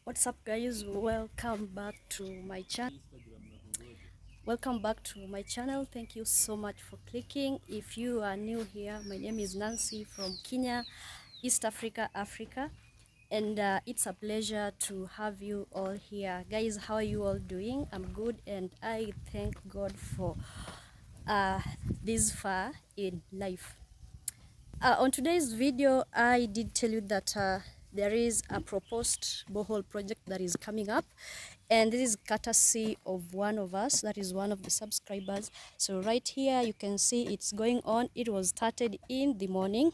What's up, guys? Welcome back to my channel. Thank you so much for clicking. If you are new here, my name is Nancy from Kenya, East Africa, and it's a pleasure to have you all here. Guys, how are you all doing? I'm good, and I thank God for uh, this far in life. On today's video, I did tell you that there is a proposed borehole project that is coming up, and this is courtesy of one of us, that is one of the subscribers. So right here you can see it's going on. It was started in the morning.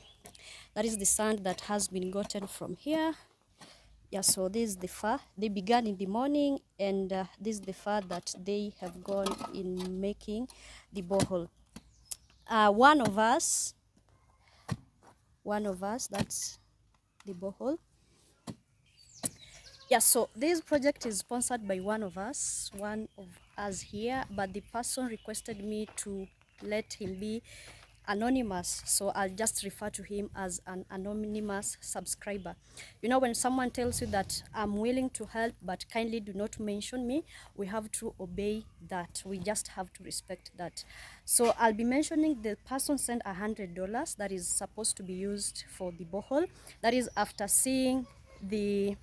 That is the sand that has been gotten from here. Yeah, so this is the far they began in the morning, and this is the far that they have gone in making the borehole. One of us, that's the borehole. Yeah, so this project is sponsored by one of us here, but the person requested me to let him be anonymous, so I'll just refer to him as an anonymous subscriber. You know, when someone tells you that I'm willing to help but kindly do not mention me, we have to obey that. We just have to respect that. So I'll be mentioning the person sent $100 that is supposed to be used for the borehole. That is after seeing the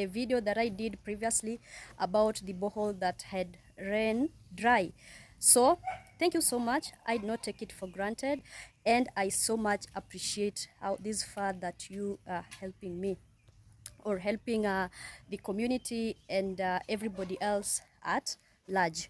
video that I did previously about the borehole that had ran dry. So thank you so much. I do not take it for granted, and I so much appreciate how this far that you are helping me, or helping the community and everybody else at large.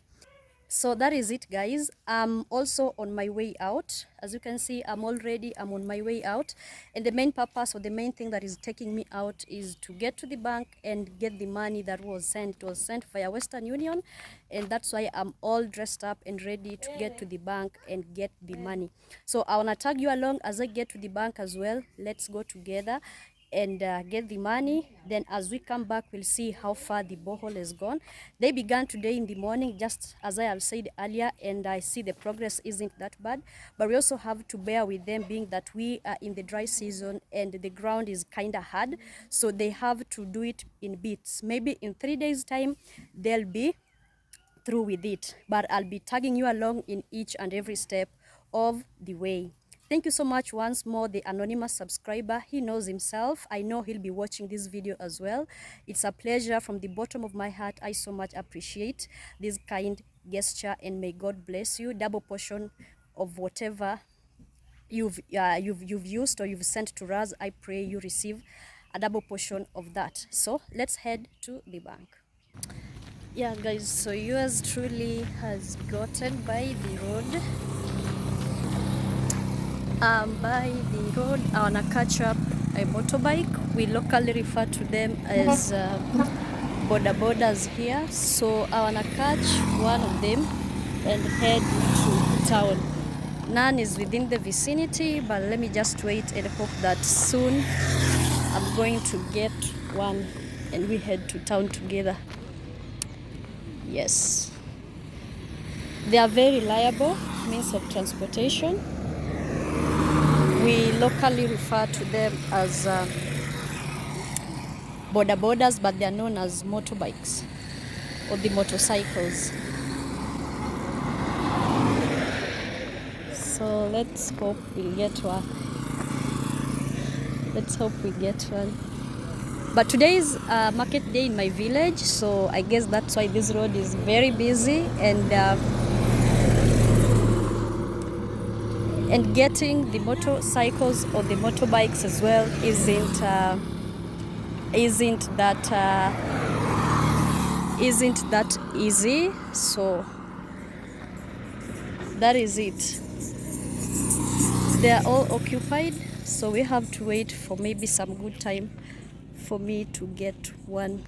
So that is it, guys. I'm also on my way out. As you can see, I'm on my way out, and the main purpose, or the main thing that is taking me out, is to get to the bank and get the money that was sent. It was sent via Western Union, and that's why I'm all dressed up and ready to get to the bank and get the money. So I want to tag you along as I get to the bank as well. Let's go together and get the money. Then as we come back, we'll see how far the borehole has gone. They began today in the morning, just as I have said earlier, and I see the progress isn't that bad, but we also have to bear with them, being that we are in the dry season and the ground is kind of hard, so they have to do it in bits. Maybe in 3 days time they'll be through with it, but I'll be tagging you along in each and every step of the way. Thank you so much once more, the anonymous subscriber. He knows himself. I know he'll be watching this video as well. It's a pleasure from the bottom of my heart. I so much appreciate this kind gesture, and may God bless you. Double portion of whatever you've used or you've sent to us. I pray you receive a double portion of that. So let's head to the bank. Yeah, guys, so yours truly has gotten by the road. I wanna catch up a motorbike. We locally refer to them as border borders here. So I wanna catch one of them and head to town. None is within the vicinity, but let me just wait and hope that soon I'm going to get one and we head to town together. Yes, they are very reliable means of transportation. We locally refer to them as border borders, but they are known as motorbikes or the motorcycles. So let's hope we get one. But today is market day in my village, so I guess that's why this road is very busy, and getting the motorcycles or the motorbikes as well isn't that easy. So that is it. They are all occupied, so we have to wait for maybe some good time for me to get one.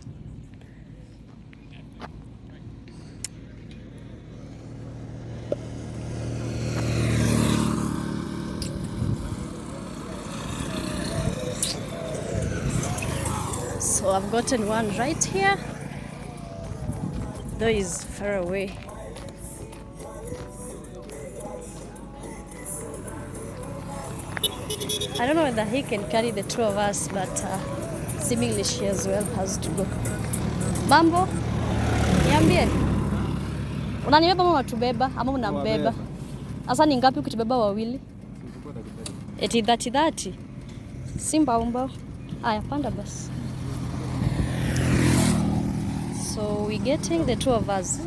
So I've gotten one right here, though it's far away. I don't know whether he can carry the two of us, but seemingly she as well has to go. Mambo, niambie. Unanibeba ama unatubeba ama unambeba? Sasa ni ngapi ukitubeba wawili? Eti 30. Simba umba. Aya, panda basi. So we're getting the two of us.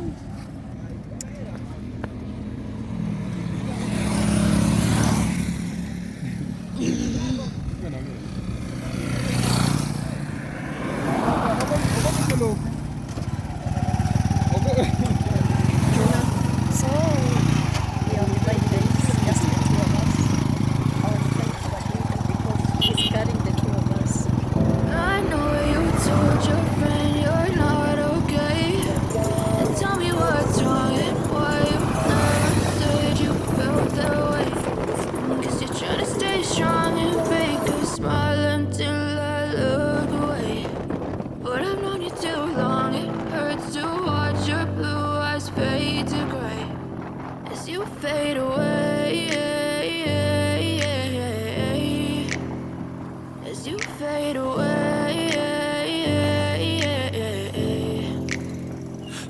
Fade away as you fade away.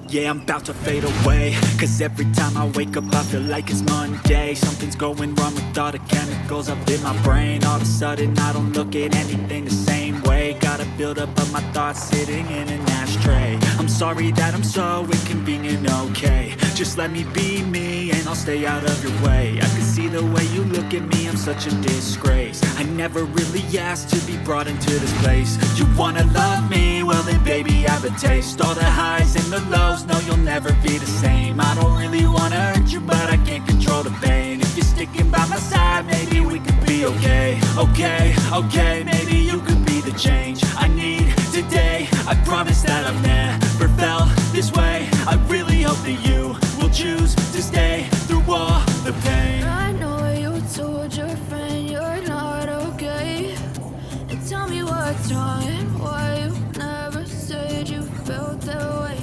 Yeah, I'm about to fade away, cause every time I wake up I feel like it's Monday. Something's going wrong with all the chemicals up in my brain. All of a sudden I don't look at anything the same way. Gotta build up of my thoughts sitting in an ashtray. I'm sorry that I'm so inconvenient, okay. Just let me be me and I'll stay out of your way. I can see the way you look at me, I'm such a disgrace. I never really asked to be brought into this place. You wanna love me? Well then baby have a taste. All the highs and the lows, no you'll never be the same. I don't really wanna hurt you but I can't control the pain. If you're sticking by my side maybe we could be okay. Okay, maybe you could be the change I need today. I promise that I've never felt this way. I really hope that you will choose to stay through all the pain. I know you told your friend you're not okay, and tell me what's wrong and why you never said you felt that way.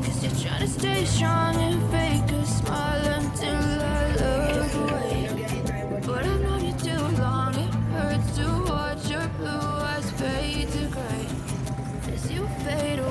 Cause you're trying to stay strong and fake a smile until I look away. But I've known you too long, it hurts to watch your blue eyes fade to gray as you fade away.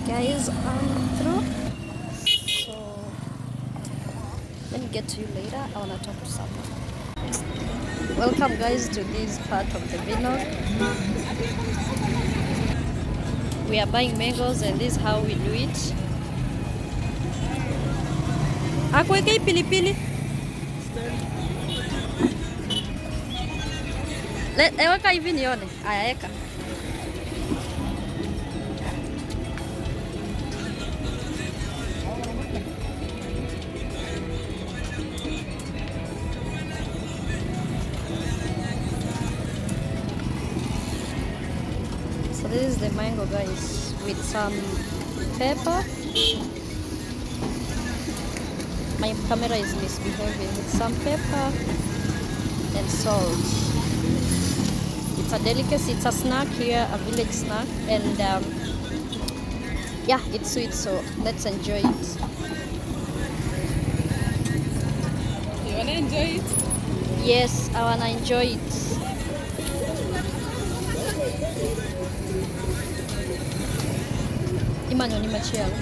Guys, I'm through. So let me get to you later. I wanna talk to someone. Welcome guys to this part of the vlog. We are buying mangoes and this is how we do it. Akuwekei pilipili. Weka hivi nione. Aya, eka. So this is the mango guys with some pepper. My camera is misbehaving. With some pepper and salt. It's a delicacy, it's a snack here, a village snack, and yeah, it's sweet, so let's enjoy it. You wanna enjoy it? Yes, I wanna enjoy it. Imanyo ni machiago.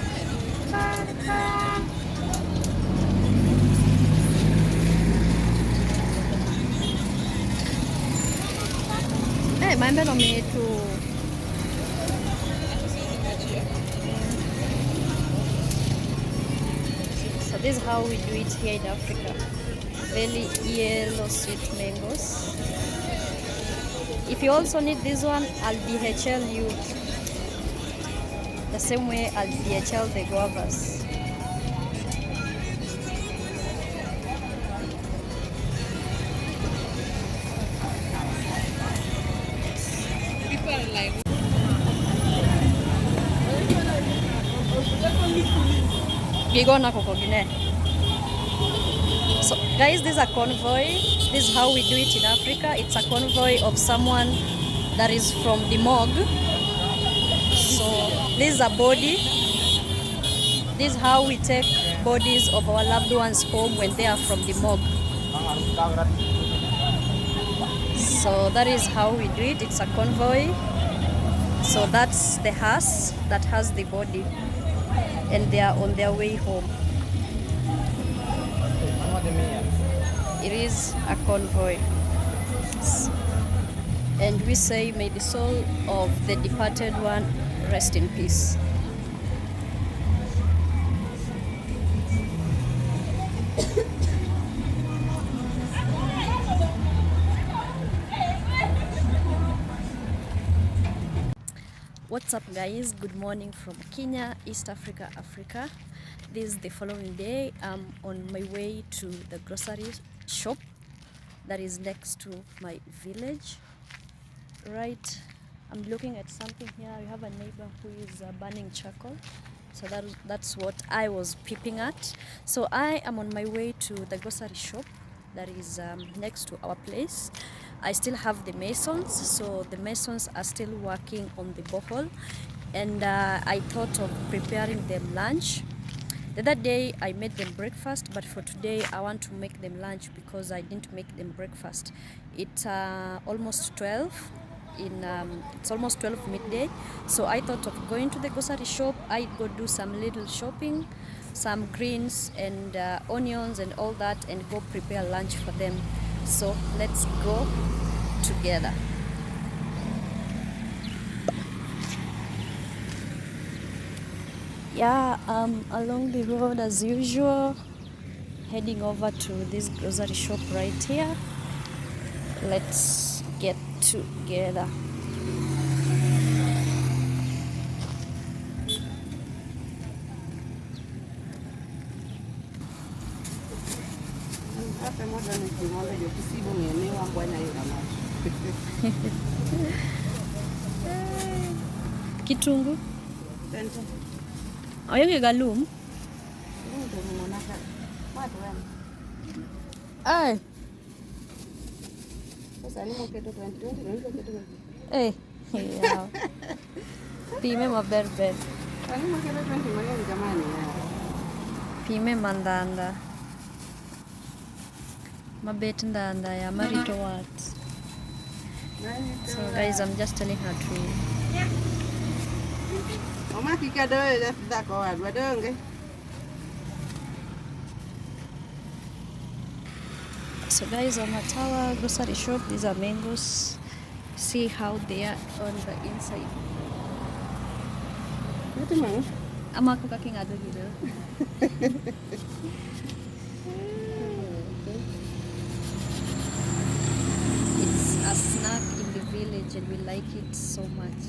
Maembe no metu. So this This is how we do it here in Africa. Very yellow sweet mangoes. If you also need this one, I'll DHL you the same way I'll DHL the guavas. People are like, Gigona kokogine. So guys, this is a convoy. This is how we do it in Africa. It's a convoy of someone that is from the morgue. So this is a body. This is how we take bodies of our loved ones home when they are from the morgue. So that is how we do it. It's a convoy. So that's the hearse that has the body, and they are on their way home. It is a convoy. And we say, may the soul of the departed one rest in peace. What's up guys, good morning from Kenya, East Africa, Africa. This is the following day. I'm on my way to the grocery shop that is next to my village. Right, I'm looking at something here. We have a neighbor who is burning charcoal. So that's what I was peeping at. So I am on my way to the grocery shop that is next to our place. I still have the masons, so the masons are still working on the borehole, and I thought of preparing them lunch. The other day I made them breakfast, but for today I want to make them lunch because I didn't make them breakfast. It's almost 12. It's almost 12 midday, so I thought of going to the grocery shop. I'd go do some little shopping, some greens and onions and all that, and go prepare lunch for them. So let's go together. Yeah, along the road as usual, heading over to this grocery shop right here. Let's get together. Kitungu. Oyonge galum. Ay. Eh, yeah. Pime maberber. Pime mandanda. Mabet ndanda ya marito what. So guys, I'm just telling her to. So guys, on Matawa grocery shop, these are mangoes. See how they are on the inside. I'm cooking a It's a snack in the village and we like it so much.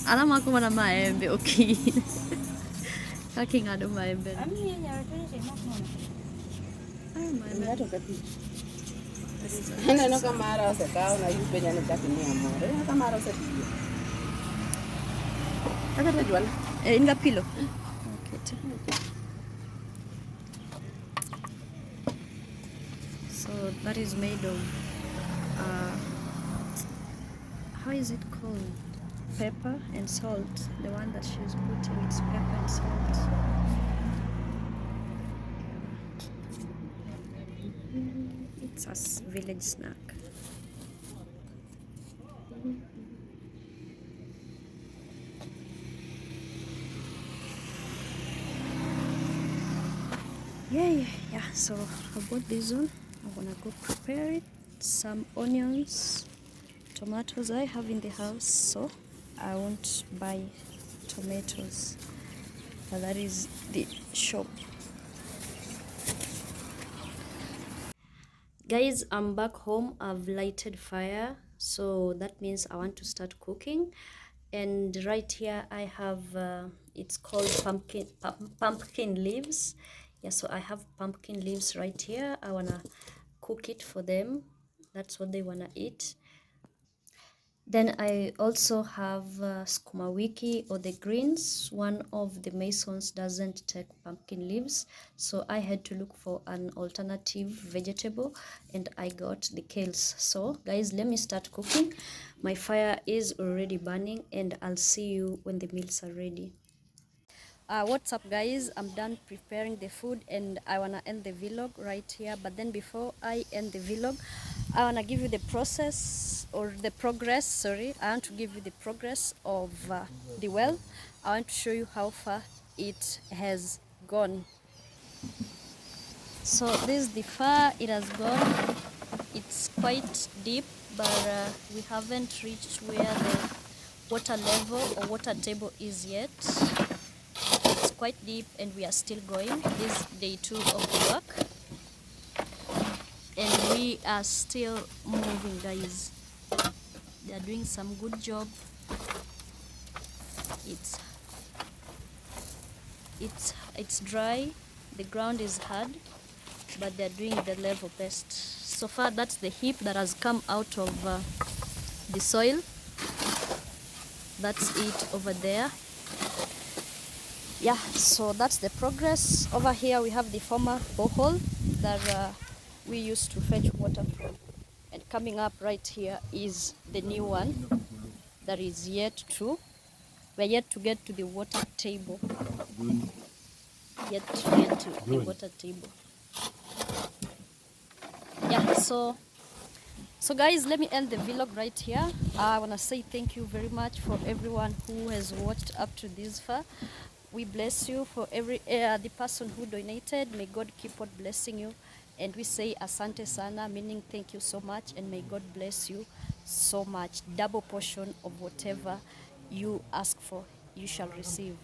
Alam aku mana maembe, okay. Kaki ngado maembe. Enggak pilo. Okay. So that is made of how is it called? Pepper and salt. The one that she's putting is pepper and salt. It's a village snack. Yeah. So I bought this one. I'm gonna go prepare it. Some onions, tomatoes I have in the house, so I won't buy tomatoes, but that is the shop. Guys, I'm back home. I've lighted fire, so that means I want to start cooking. And right here I have it's called pumpkin leaves. Yeah, so I have pumpkin leaves right here. I wanna cook it for them. That's what they wanna eat. Then I also have skuma wiki or the greens. One of the masons doesn't take pumpkin leaves, so I had to look for an alternative vegetable, and I got the kales. So guys, let me start cooking. My fire is already burning, and I'll see you when the meals are ready. What's up guys, I'm done preparing the food and I wanna end the vlog right here. But then before I end the vlog, I wanna give you the process or the progress, sorry, I want to give you the progress of the well. I want to show you how far it has gone. So this is the far it has gone. It's quite deep, but we haven't reached where the water level or water table is yet. It's quite deep and we are still going. This is day 2 of the work and we are still moving, guys. They are doing some good job. It's it's dry, the ground is hard, but they're doing the level best. So far that's the heap that has come out of the soil. That's it over there. Yeah, so that's the progress. Over here we have the former borehole that we used to fetch water from, and coming up right here is the new one that is we're yet to get to the water table. Yet to get to the water table. Yeah, so guys, let me end the vlog right here. I want to say thank you very much for everyone who has watched up to this far. We bless you for every the person who donated. May God keep on blessing you. And we say asante sana, meaning thank you so much, and may God bless you so much. Double portion of whatever you ask for, you shall receive.